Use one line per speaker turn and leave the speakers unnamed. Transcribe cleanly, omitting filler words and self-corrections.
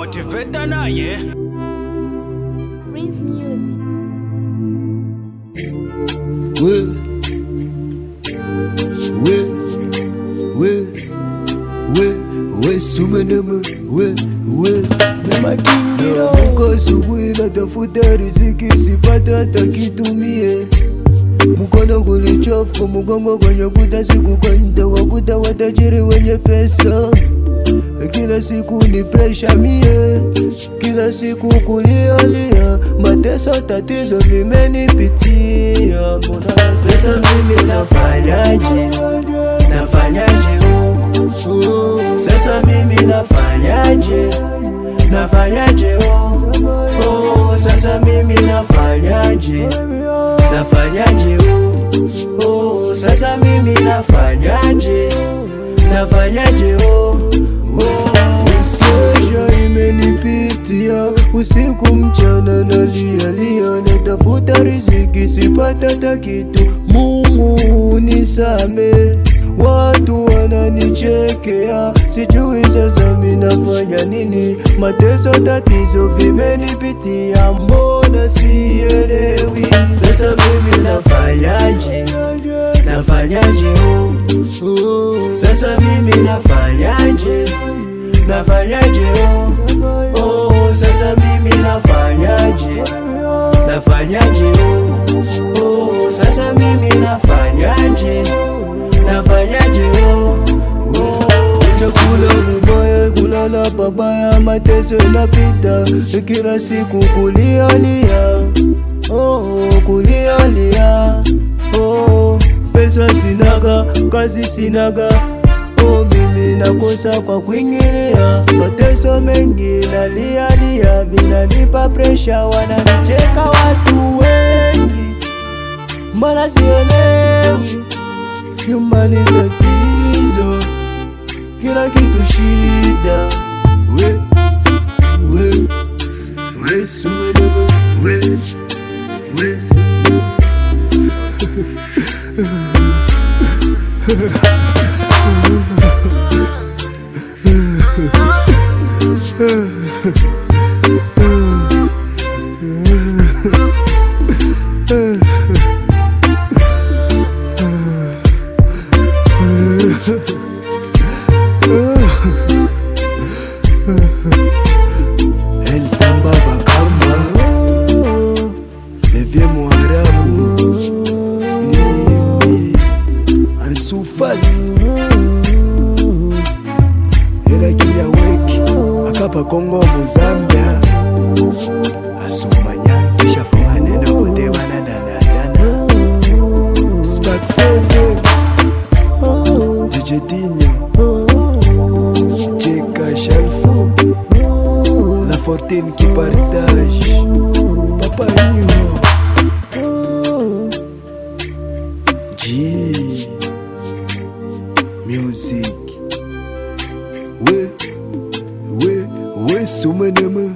motivate naye
Prince Music.
We sumenema we makingiro muko subuhi natafuta riziki sipata hata kitumie mkono kulichofu mgongo kwenye kuta siku kwenda wakuta watajiri wenye pesa kila siku ni pressure mie kila siku kulialia mateso tatizo vimenipitia sasa mimi nafanyaje sasa mimi nafanyaje sasa mimi nafanyaje sasa mimi nafanyaje Sosha imenipitia usiku mchana nalia natafuta riziki sipata hata kitu Mungu nisame watu wananichekea sijui sasa mimi nafanya nini mateso tatizo vimenipitia mbona sielewi sasa mimi nafanyaje sasa mimi nafanyaje sasa mimi nafanyaje sasa mimi nafanyaje chakula mubaya kulala babaya mateso napita kila siku kulialia pesa sinaga kazi sinaga mimi nakosa kwa kuingilia mateso mengi nalia vinanipa pressure wananicheka watu wengi mbona sielewi nyumbani tatizo kila kitu shida we sumenema we El Samba Bakamba Levye Mwarabu Nimi Ansufat Yena Kimya Weki Akapa Kongo Muzambia Asumanya Kisha fungane na kote wana dana Spark 7 Jejetinho Cheka Shalfo La Fortune qui partage Papa Rio G Music We sumenema